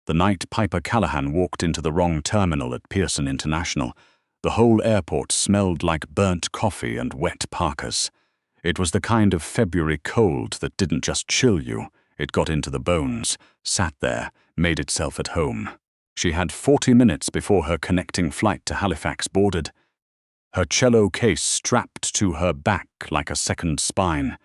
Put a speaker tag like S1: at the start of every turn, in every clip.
S1: The night Piper Callahan walked into the wrong terminal at Pearson International, the whole airport smelled like burnt coffee and wet parkas. It was the kind of February cold that didn't just chill you, it got into the bones, sat there, made itself at home. She had 40 minutes before her connecting flight to Halifax boarded. Her cello case strapped to her back like a second spine,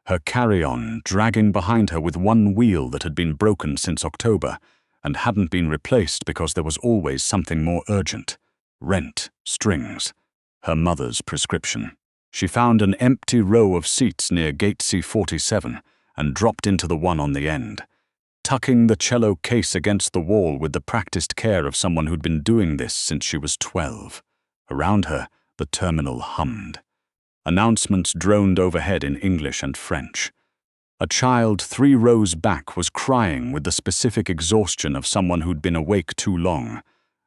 S1: her carry-on dragging behind her with one wheel that had been broken since October and hadn't been replaced because there was always something more urgent. Rent, strings, her mother's prescription. She found an empty row of seats near gate C47 and dropped into the one on the end, tucking the cello case against the wall with the practiced care of someone who'd been doing this since she was 12. Around her, the terminal hummed. Announcements droned overhead in English and French. A child 3 rows back was crying with the specific exhaustion of someone who'd been awake too long,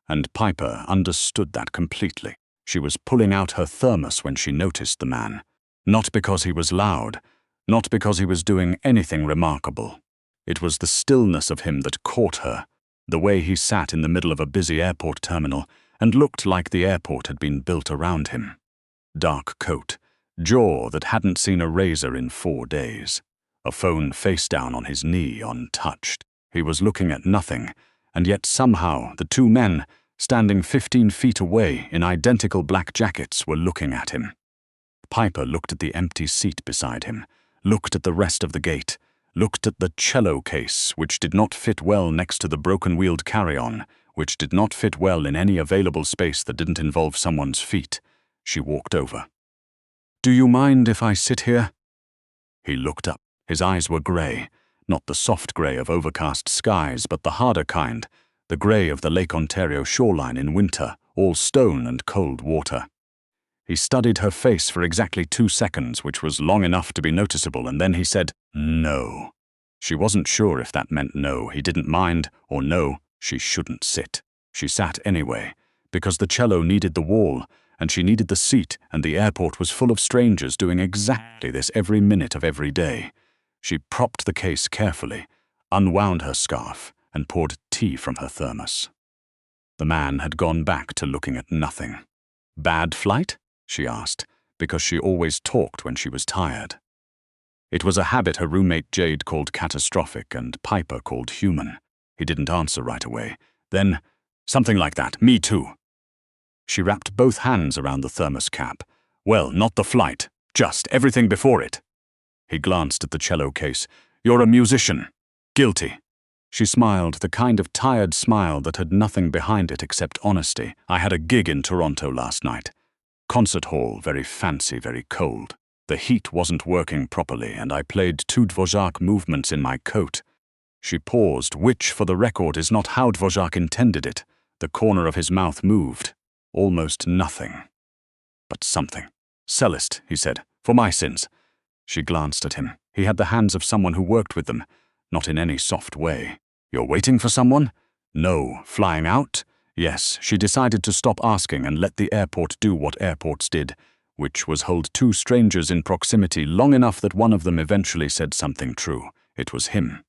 S1: and Piper understood that completely. She was pulling out her thermos when she noticed the man. Not because he was loud, not because he was doing anything remarkable. It was the stillness of him that caught her, the way he sat in the middle of a busy airport terminal and looked like the airport had been built around him. Dark coat, jaw that hadn't seen a razor in 4 days, a phone face down on his knee untouched. He was looking at nothing, and yet somehow the 2 men, standing 15 feet away in identical black jackets, were looking at him. Piper looked at the empty seat beside him, looked at the rest of the gate, looked at the cello case, which did not fit well next to the broken-wheeled carry-on, which did not fit well in any available space that didn't involve someone's feet. She walked over. "Do you mind if I sit here?" He looked up. His eyes were grey, not the soft grey of overcast skies, but the harder kind, the grey of the Lake Ontario shoreline in winter, all stone and cold water. He studied her face for exactly 2 seconds, which was long enough to be noticeable, and then he said, "No." She wasn't sure if that meant no, he didn't mind, or no, she shouldn't sit. She sat anyway, because the cello needed the wall, and she needed the seat, and the airport was full of strangers doing exactly this every minute of every day. She propped the case carefully, unwound her scarf, and poured tea from her thermos. The man had gone back to looking at nothing. "Bad flight?" she asked, because she always talked when she was tired. It was a habit her roommate Jade called catastrophic and Piper called human. He didn't answer right away. Then, "Something like that, me too." She wrapped both hands around the thermos cap. "Well, not the flight, just everything before it." He glanced at the cello case. "You're a musician. Guilty." She smiled, the kind of tired smile that had nothing behind it except honesty. "I had a gig in Toronto last night. Concert hall, very fancy, very cold. The heat wasn't working properly, and I played 2 Dvorak movements in my coat." She paused, which, for the record, is not how Dvorak intended it. The corner of his mouth moved. Almost nothing. But something. "Cellist," he said, "for my sins." She glanced at him. He had the hands of someone who worked with them, not in any soft way. "You're waiting for someone?" "No." "Flying out?" Yes. She decided to stop asking and let the airport do what airports did, which was hold 2 strangers in proximity long enough that one of them eventually said something true. It was him.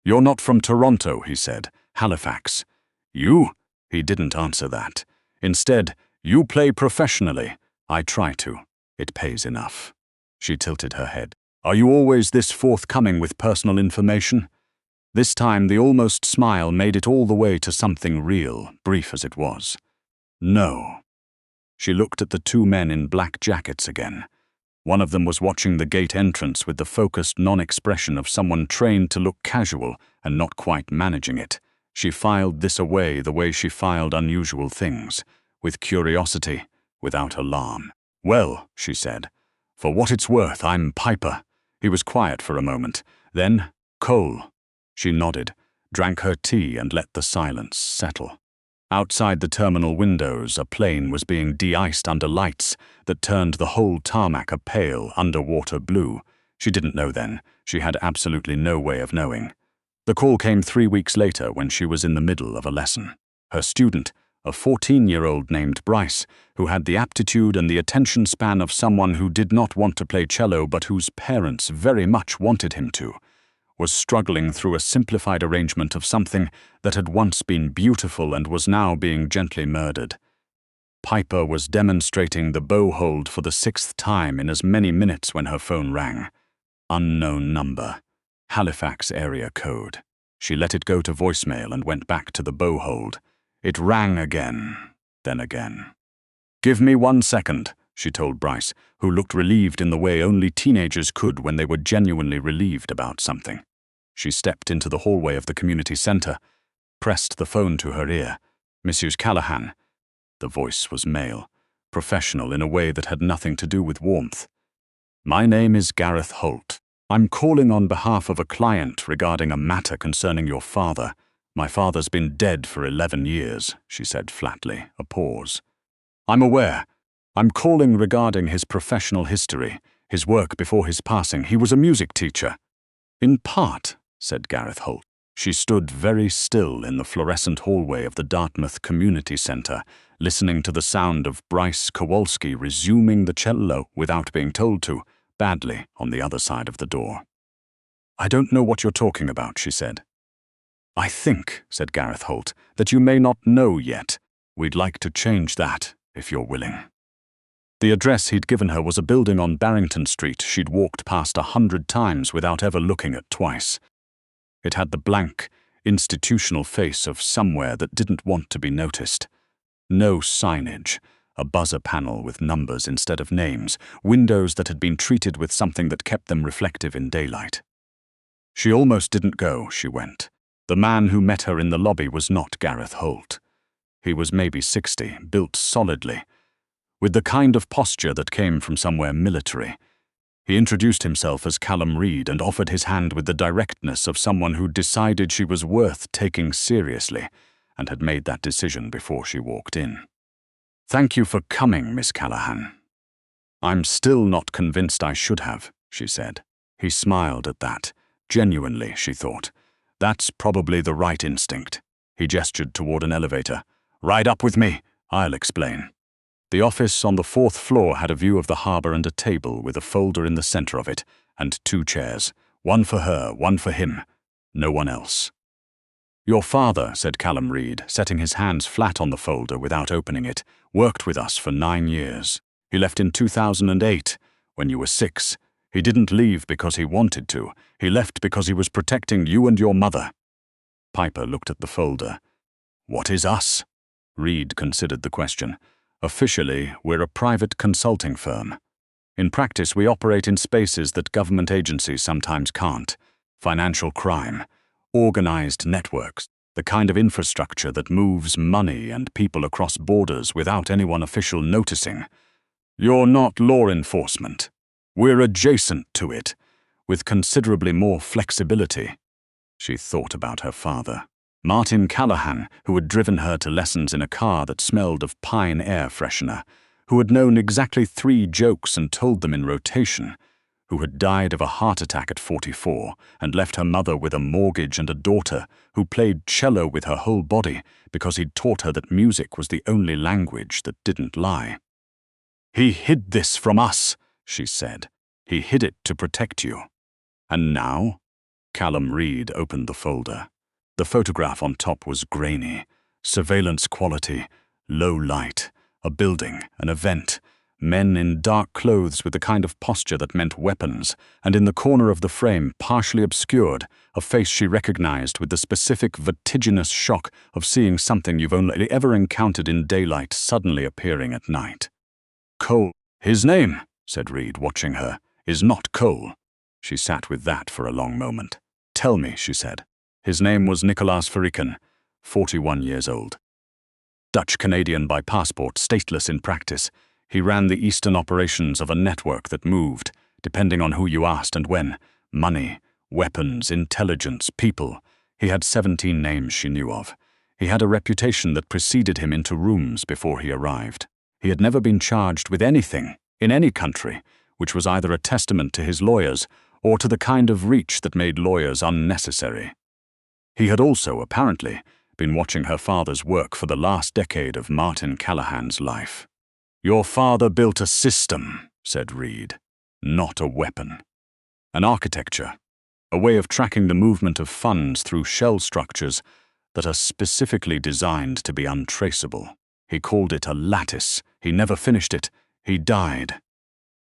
S1: "You're not from Toronto," he said. "Halifax." "You?" He didn't answer that. Instead, "You play professionally." "I try to. It pays enough." She tilted her head. "Are you always this forthcoming with personal information?" This time the almost smile made it all the way to something real, brief as it was. "No." She looked at the 2 men in black jackets again. One of them was watching the gate entrance with the focused non-expression of someone trained to look casual and not quite managing it. She filed this away the way she filed unusual things, with curiosity, without alarm. "Well," she said, "for what it's worth, I'm Piper." He was quiet for a moment. Then, "Cole." She nodded, drank her tea, and let the silence settle. Outside the terminal windows, a plane was being de-iced under lights that turned the whole tarmac a pale, underwater blue. She didn't know then. She had absolutely no way of knowing. The call came 3 weeks later when she was in the middle of a lesson. Her student, a 14-year-old named Bryce, who had the aptitude and the attention span of someone who did not want to play cello but whose parents very much wanted him to, was struggling through a simplified arrangement of something that had once been beautiful and was now being gently murdered. Piper was demonstrating the bow hold for the 6th time in as many minutes when her phone rang. Unknown number. Halifax area code. She let it go to voicemail and went back to the bow hold. It rang again, then again. "Give me 1 second, she told Bryce, who looked relieved in the way only teenagers could when they were genuinely relieved about something. She stepped into the hallway of the community center, pressed the phone to her ear. "Mrs. Callahan." The voice was male, professional in a way that had nothing to do with warmth. "My name is Gareth Holt. I'm calling on behalf of a client regarding a matter concerning your father. My father's been dead for 11 years, she said flatly, a pause. "I'm aware. I'm calling regarding his professional history, his work before his passing. He was a music teacher." "In part," said Gareth Holt. She stood very still in the fluorescent hallway of the Dartmouth Community Center, listening to the sound of Bryce Kowalski resuming the cello without being told to, badly, on the other side of the door. "I don't know what you're talking about," she said. "I think," said Gareth Holt, "that you may not know yet. We'd like to change that, if you're willing." The address he'd given her was a building on Barrington Street she'd walked past 100 times without ever looking at twice. It had the blank, institutional face of somewhere that didn't want to be noticed. No signage, a buzzer panel with numbers instead of names, windows that had been treated with something that kept them reflective in daylight. She almost didn't go, she went. The man who met her in the lobby was not Gareth Holt. He was maybe 60, built solidly, with the kind of posture that came from somewhere military. He introduced himself as Callum Reed and offered his hand with the directness of someone who'd decided she was worth taking seriously and had made that decision before she walked in. "Thank you for coming, Miss Callahan." "I'm still not convinced I should have," she said. He smiled at that. Genuinely, she thought. That's probably the right instinct. He gestured toward an elevator. "Ride up with me. I'll explain." The office on the 4th floor had a view of the harbour and a table with a folder in the centre of it, and 2 chairs, one for her, one for him. No one else. "Your father," said Callum Reed, setting his hands flat on the folder without opening it, "worked with us for 9 years. He left in 2008, when you were 6. He didn't leave because he wanted to. He left because he was protecting you and your mother." Piper looked at the folder. "What is us?" Reed considered the question. "Officially, we're a private consulting firm. In practice, we operate in spaces that government agencies sometimes can't. Financial crime, organized networks, the kind of infrastructure that moves money and people across borders without anyone official noticing. You're not law enforcement. We're adjacent to it, with considerably more flexibility." She thought about her father. Martin Callahan, who had driven her to lessons in a car that smelled of pine air freshener, who had known exactly 3 jokes and told them in rotation, who had died of a heart attack at 44 and left her mother with a mortgage and a daughter, who played cello with her whole body because he'd taught her that music was the only language that didn't lie. "He hid this from us," she said. "He hid it to protect you. And now?" Callum Reed opened the folder. The photograph on top was grainy, surveillance quality, low light, a building, an event, men in dark clothes with the kind of posture that meant weapons, and in the corner of the frame, partially obscured, a face she recognized with the specific vertiginous shock of seeing something you've only ever encountered in daylight suddenly appearing at night. "Cole. His name," said Reed, watching her, "is not Cole." She sat with that for a long moment. "Tell me," she said. His name was Nicolaas Verreken, 41 years old. Dutch-Canadian by passport, stateless in practice. He ran the eastern operations of a network that moved, depending on who you asked and when. Money, weapons, intelligence, people. He had 17 names she knew of. He had a reputation that preceded him into rooms before he arrived. He had never been charged with anything, in any country, which was either a testament to his lawyers or to the kind of reach that made lawyers unnecessary. He had also, apparently, been watching her father's work for the last decade of Martin Callahan's life. "Your father built a system," said Reed, "not a weapon. An architecture. a way of tracking the movement of funds through shell structures that are specifically designed to be untraceable. He called it a lattice. He never finished it. He died.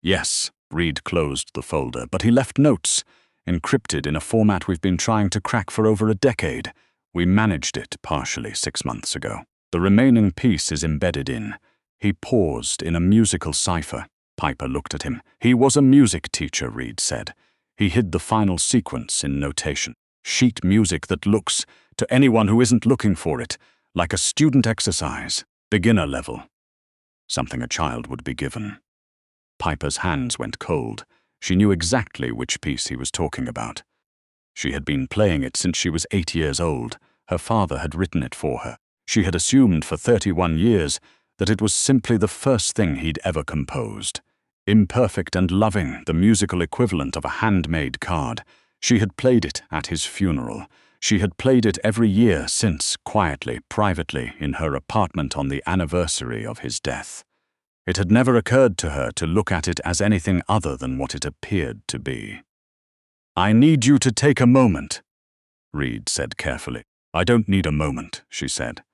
S1: Yes, Reed closed the folder, but he left notes, encrypted in a format we've been trying to crack for over a decade. We managed it partially 6 months ago. The remaining piece is embedded in. He paused in a musical cipher. Piper looked at him. He was a music teacher, Reed said. He hid the final sequence in notation. Sheet music that looks, to anyone who isn't looking for it, like a student exercise, beginner level. Something a child would be given. Piper's hands went cold. She knew exactly which piece he was talking about. She had been playing it since she was 8 years old. Her father had written it for her. She had assumed for 31 years that it was simply the first thing he'd ever composed. Imperfect and loving, the musical equivalent of a handmade card. She had played it at his funeral. She had played it every year since, quietly, privately, in her apartment on the anniversary of his death. It had never occurred to her to look at it as anything other than what it appeared to be. "I need you to take a moment," Reed said carefully. "I don't need a moment," she said.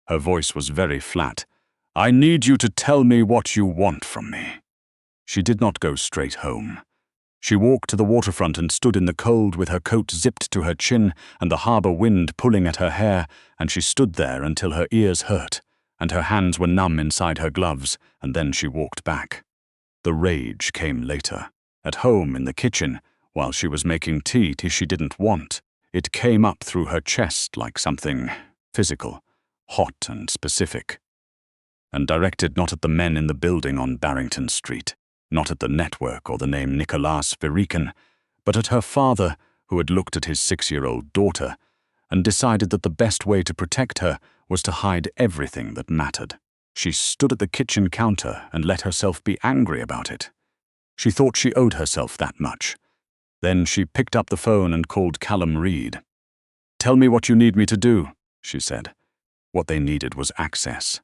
S1: Her voice was very flat. "I need you to tell me what you want from me." She did not go straight home. She walked to the waterfront and stood in the cold with her coat zipped to her chin and the harbor wind pulling at her hair, and she stood there until her ears hurt, and her hands were numb inside her gloves, and then she walked back. The rage came later. At home in the kitchen, while she was making tea she didn't want, it came up through her chest like something physical, hot and specific, and directed not at the men in the building on Barrington Street, not at the network or the name Nicolas Verican, but at her father, who had looked at his 6-year-old daughter and decided that the best way to protect her was to hide everything that mattered. She stood at the kitchen counter and let herself be angry about it. She thought she owed herself that much. Then she picked up the phone and called Callum Reed. "Tell me what you need me to do," she said. What they needed was access.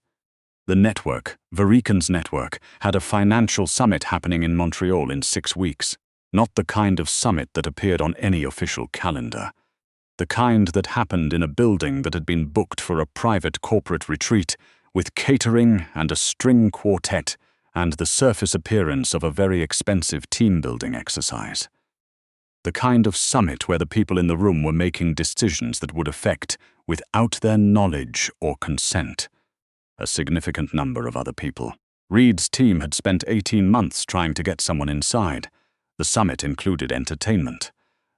S1: The network, Verican's network, had a financial summit happening in Montreal in 6 weeks. Not the kind of summit that appeared on any official calendar. The kind that happened in a building that had been booked for a private corporate retreat, with catering and a string quartet and the surface appearance of a very expensive team-building exercise. The kind of summit where the people in the room were making decisions that would affect, without their knowledge or consent, a significant number of other people. Reed's team had spent 18 months trying to get someone inside. The summit included entertainment,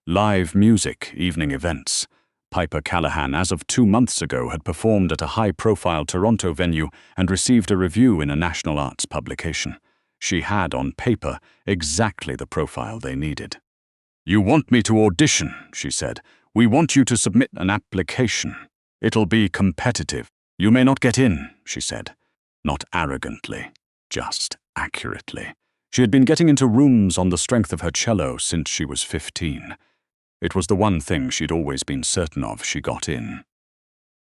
S1: live music, evening events. Piper Callahan, as of 2 months ago, had performed at a high-profile Toronto venue and received a review in a national arts publication. She had, on paper, exactly the profile they needed. "You want me to audition," she said. "We want you to submit an application. It'll be competitive. You may not get in," she said. Not arrogantly, just accurately. She had been getting into rooms on the strength of her cello since she was 15. It was the one thing she'd always been certain of. She got in.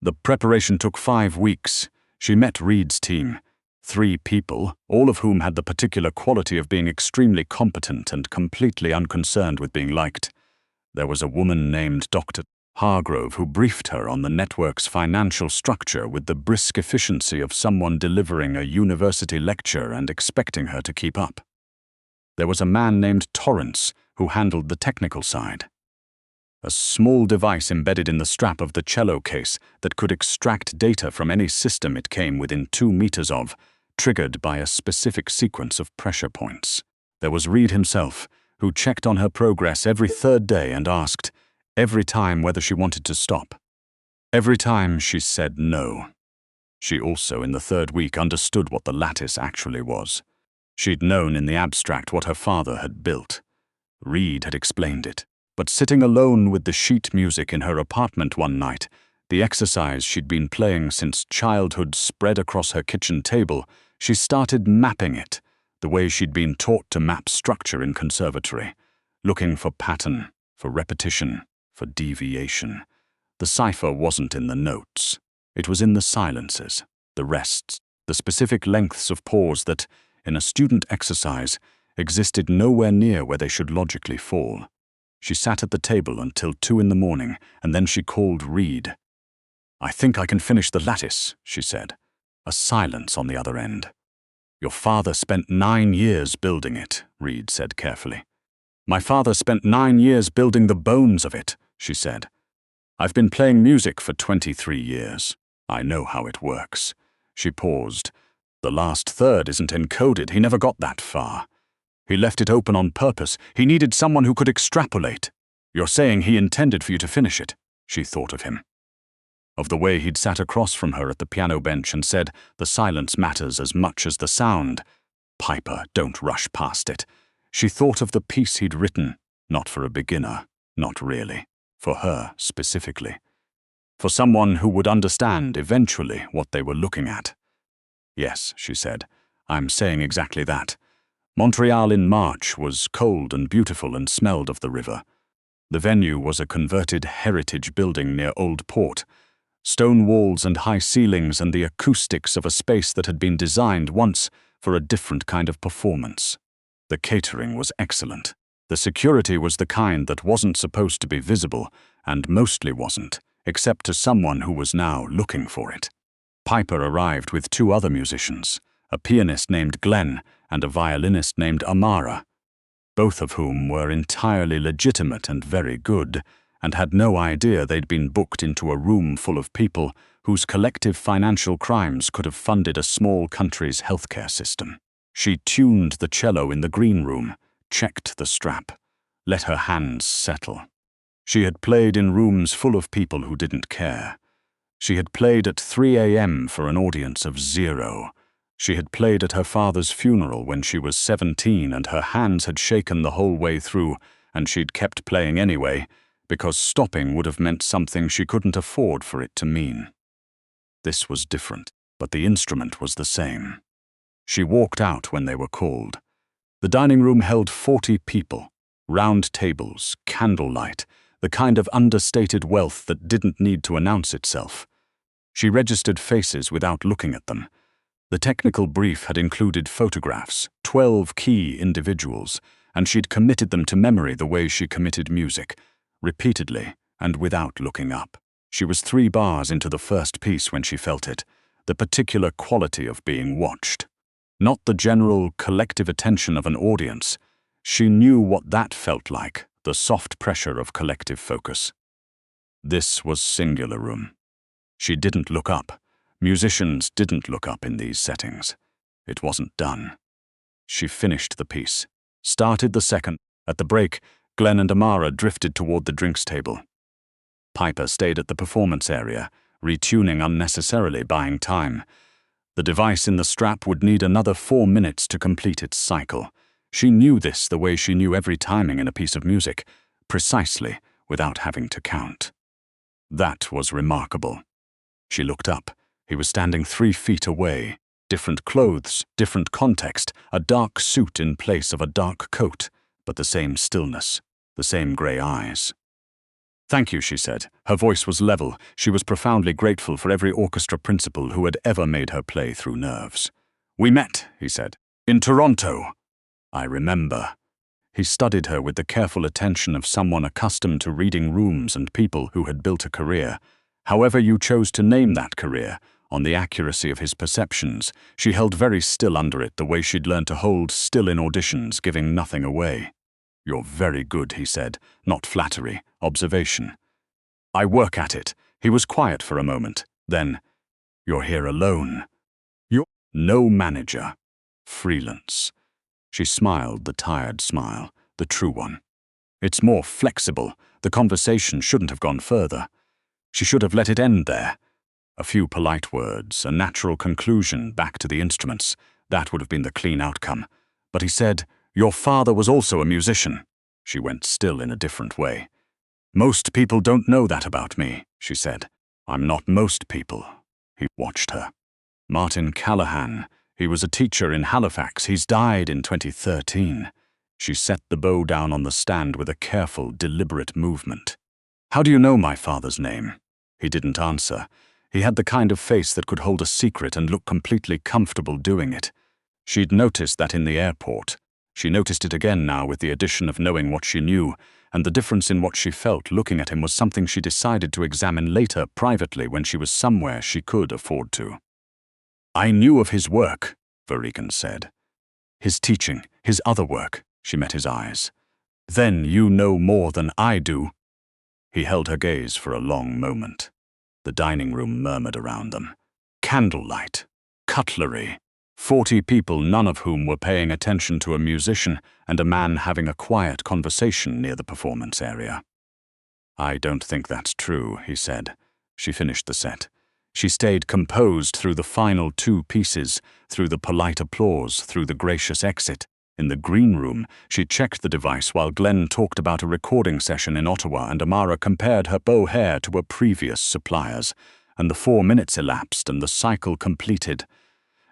S1: The preparation took 5 weeks. She met Reed's team. 3 people, all of whom had the particular quality of being extremely competent and completely unconcerned with being liked. There was a woman named Dr. Hargrove who briefed her on the network's financial structure with the brisk efficiency of someone delivering a university lecture and expecting her to keep up. There was a man named Torrance who handled the technical side. A small device embedded in the strap of the cello case that could extract data from any system it came within 2 meters of, triggered by a specific sequence of pressure points. There was Reed himself, who checked on her progress every 3rd day and asked, every time, whether she wanted to stop. Every time she said no. She also, in the 3rd week, understood what the lattice actually was. She'd known in the abstract what her father had built. Reed had explained it. But sitting alone with the sheet music in her apartment one night, the exercise she'd been playing since childhood spread across her kitchen table, she started mapping it, the way she'd been taught to map structure in conservatory, looking for pattern, for repetition, for deviation. The cipher wasn't in the notes. It was in the silences, the rests, the specific lengths of pause that, in a student exercise, existed nowhere near where they should logically fall. She sat at the table until 2 in the morning, and then she called Reed. "I think I can finish the lattice," she said. A silence on the other end. "Your father spent 9 years building it," Reed said carefully. "My father spent 9 years building the bones of it," she said. "I've been playing music for 23 years. I know how it works." She paused. "The last third isn't encoded. He never got that far. He left it open on purpose. He needed someone who could extrapolate. You're saying he intended for you to finish it," she thought of him. Of the way he'd sat across from her at the piano bench and said, "The silence matters as much as the sound. Piper, don't rush past it." She thought of the piece he'd written, not for a beginner, not really, for her specifically. For someone who would understand eventually what they were looking at. "Yes," she said, "I'm saying exactly that. Montreal in March was cold and beautiful and smelled of the river. The venue was a converted heritage building near Old Port. Stone walls and high ceilings and the acoustics of a space that had been designed once for a different kind of performance. The catering was excellent. The security was the kind that wasn't supposed to be visible, and mostly wasn't, except to someone who was now looking for it. Piper arrived with 2 other musicians, a pianist named Glenn and a violinist named Amara, both of whom were entirely legitimate and very good, and had no idea they'd been booked into a room full of people whose collective financial crimes could have funded a small country's healthcare system. She tuned the cello in the green room, checked the strap, let her hands settle. She had played in rooms full of people who didn't care. She had played at 3 a.m. for an audience of 0. She had played at her father's funeral when she was 17 and her hands had shaken the whole way through, and she'd kept playing anyway, because stopping would have meant something she couldn't afford for it to mean. This was different, but the instrument was the same. She walked out when they were called. The dining room held 40 people, round tables, candlelight, the kind of understated wealth that didn't need to announce itself. She registered faces without looking at them. The technical brief had included photographs, 12 key individuals, and she'd committed them to memory the way she committed music, repeatedly and without looking up. She was 3 bars into the first piece when she felt it, the particular quality of being watched. Not the general collective attention of an audience. She knew what that felt like, the soft pressure of collective focus. This was Singular Room. She didn't look up. Musicians didn't look up in these settings. It wasn't done. She finished the piece, started the second. At the break, Glenn and Amara drifted toward the drinks table. Piper stayed at the performance area, retuning unnecessarily, buying time. The device in the strap would need another 4 minutes to complete its cycle. She knew this the way she knew every timing in a piece of music, precisely, without having to count. That was remarkable. She looked up. He was standing 3 feet away. Different clothes, different context, a dark suit in place of a dark coat, but the same stillness, the same grey eyes. "Thank you," she said. Her voice was level. She was profoundly grateful for every orchestra principal who had ever made her play through nerves. "We met," he said, "in Toronto." "I remember." He studied her with the careful attention of someone accustomed to reading rooms and people who had built a career. However you chose to name that career, on the accuracy of his perceptions, she held very still under it the way she'd learned to hold still in auditions, giving nothing away. "You're very good," he said, not flattery, observation. "I work at it." He was quiet for a moment. Then, "You're here alone." "You're no manager. Freelance." She smiled the tired smile, the true one. "It's more flexible. The conversation shouldn't have gone further. She should have let it end there. A few polite words, a natural conclusion back to the instruments. That would have been the clean outcome. But he said, "Your father was also a musician." She went still in a different way. "Most people don't know that about me," she said. "I'm not most people." He watched her. "Martin Callahan. He was a teacher in Halifax. He's died in 2013. She set the bow down on the stand with a careful, deliberate movement. "How do you know my father's name?" He didn't answer. He had the kind of face that could hold a secret and look completely comfortable doing it. She'd noticed that in the airport. She noticed it again now with the addition of knowing what she knew, and the difference in what she felt looking at him was something she decided to examine later privately when she was somewhere she could afford to. "I knew of his work," Verikan said. "His teaching, his other work," she met his eyes. "Then you know more than I do." He held her gaze for a long moment. The dining room murmured around them. Candlelight, cutlery, 40 people, none of whom were paying attention to a musician, and a man having a quiet conversation near the performance area. "I don't think that's true," he said. She finished the set. She stayed composed through the final 2 pieces, through the polite applause, through the gracious exit. In the green room, she checked the device while Glenn talked about a recording session in Ottawa and Amara compared her bow hair to a previous supplier's, and the 4 minutes elapsed and the cycle completed.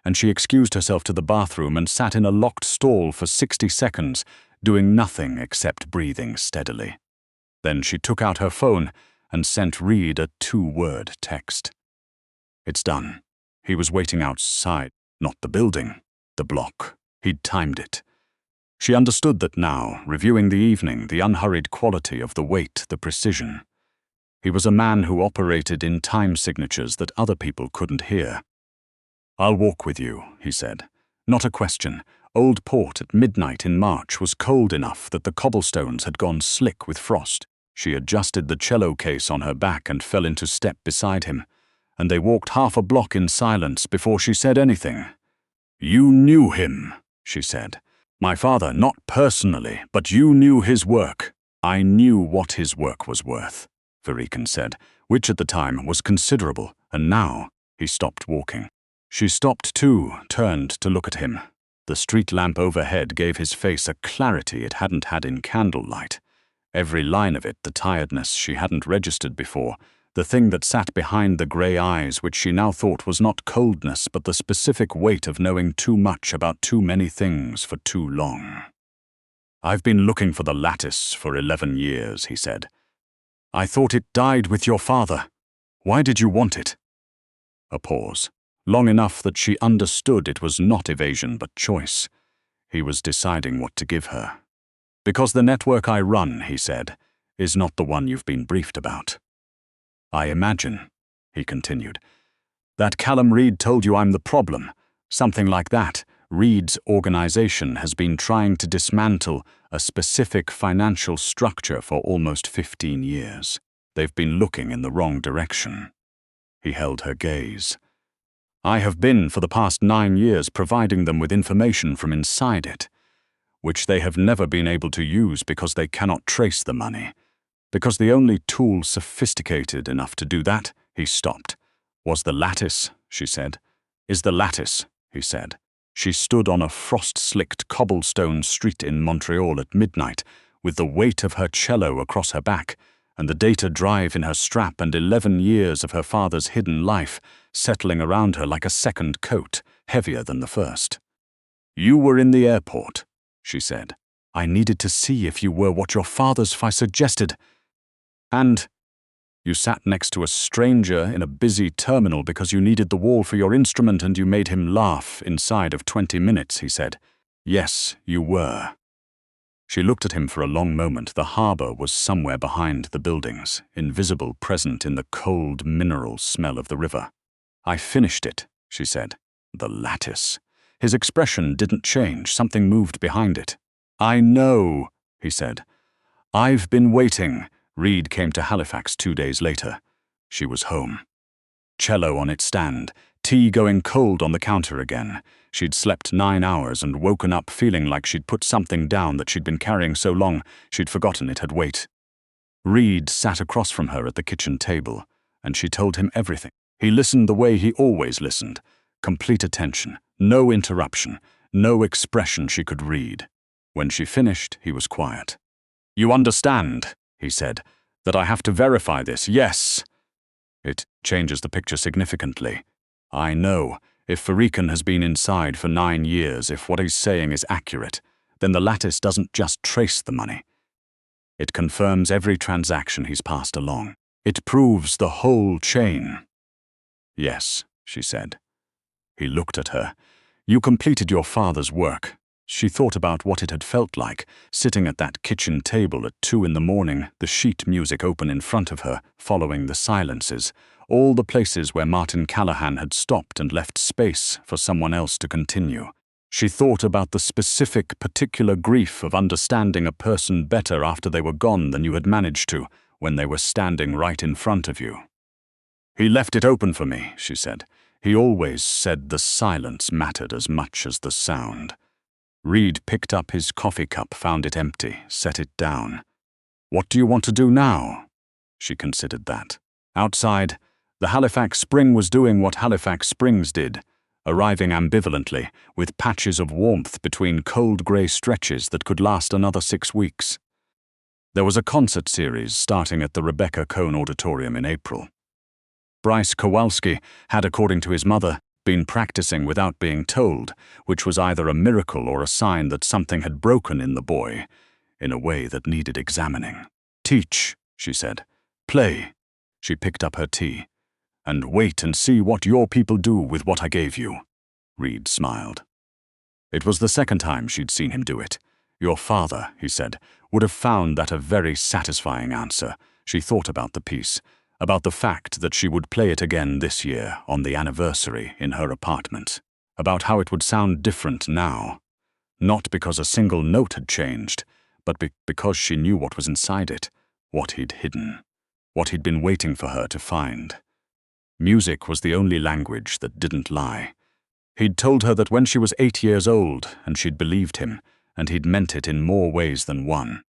S1: And she excused herself to the bathroom and sat in a locked stall for 60 seconds, doing nothing except breathing steadily. Then she took out her phone and sent Reed a 2-word text. "It's done." He was waiting outside, not the building, the block. He'd timed it. She understood that now, reviewing the evening, the unhurried quality of the weight, the precision. He was a man who operated in time signatures that other people couldn't hear. "I'll walk with you," he said. Not a question. Old Port at midnight in March was cold enough that the cobblestones had gone slick with frost. She adjusted the cello case on her back and fell into step beside him, and they walked half a block in silence before she said anything. "You knew him," she said. "My father, not personally, but you knew his work." "I knew what his work was worth," Verikan said, which at the time was considerable, and now he stopped walking. She stopped too, turned to look at him. The street lamp overhead gave his face a clarity it hadn't had in candlelight. Every line of it, the tiredness she hadn't registered before, the thing that sat behind the grey eyes which she now thought was not coldness but the specific weight of knowing too much about too many things for too long. "I've been looking for the lattice for 11 years, he said. "I thought it died with your father. Why did you want it?" A pause, long enough that she understood it was not evasion but choice. He was deciding what to give her. "Because the network I run," he said, "is not the one you've been briefed about." "I imagine," he continued, "that Callum Reed told you I'm the problem. Something like that. Reed's organization has been trying to dismantle a specific financial structure for almost 15 years. They've been looking in the wrong direction." He held her gaze. "I have been for the past 9 years providing them with information from inside it, which they have never been able to use because they cannot trace the money. Because the only tool sophisticated enough to do that," he stopped, "was the lattice," she said. "Is the lattice," he said. She stood on a frost-slicked cobblestone street in Montreal at midnight, with the weight of her cello across her back, and the data drive in her strap and 11 years of her father's hidden life settling around her like a second coat, heavier than the first. "You were in the airport," she said. "I needed to see if you were what your father's suggested. And you sat next to a stranger in a busy terminal because you needed the wall for your instrument and you made him laugh inside of 20 minutes, he said. "Yes, you were." She looked at him for a long moment. The harbour was somewhere behind the buildings, invisible, present in the cold mineral smell of the river. "I finished it," she said. "The lattice." His expression didn't change. Something moved behind it. "I know," he said. "I've been waiting." Reed came to Halifax 2 days later. She was home. Cello on its stand, tea going cold on the counter again. She'd slept 9 hours and woken up feeling like she'd put something down that she'd been carrying so long she'd forgotten it had weight. Reed sat across from her at the kitchen table, and she told him everything. He listened the way he always listened. Complete attention, no interruption, no expression she could read. When she finished, he was quiet. "You understand," he said, "that I have to verify this, yes?" "It changes the picture significantly. I know. If Verikan has been inside for 9 years, if what he's saying is accurate, then the lattice doesn't just trace the money. It confirms every transaction he's passed along. It proves the whole chain." "Yes," she said. He looked at her. "You completed your father's work. She thought about what it had felt like, sitting at that kitchen table at 2 in the morning, the sheet music open in front of her, following the silences, all the places where Martin Callahan had stopped and left space for someone else to continue. She thought about the specific, particular grief of understanding a person better after they were gone than you had managed to, when they were standing right in front of you. "He left it open for me," she said. "He always said the silence mattered as much as the sound." Reed picked up his coffee cup, found it empty, set it down. "What do you want to do now?" She considered that. Outside, the Halifax spring was doing what Halifax springs did, arriving ambivalently, with patches of warmth between cold grey stretches that could last another 6 weeks. There was a concert series starting at the Rebecca Cohn Auditorium in April. Bryce Kowalski had, according to his mother, been practicing without being told, which was either a miracle or a sign that something had broken in the boy, in a way that needed examining. "Teach," she said. "Play." She picked up her tea. "And wait and see what your people do with what I gave you." Reed smiled. It was the second time she'd seen him do it. "Your father," he said, "would have found that a very satisfying answer." She thought about the piece, about the fact that she would play it again this year on the anniversary in her apartment, about how it would sound different now, not because a single note had changed, but because she knew what was inside it, what he'd hidden, what he'd been waiting for her to find. Music was the only language that didn't lie. He'd told her that when she was 8 years old, and she'd believed him, and he'd meant it in more ways than one.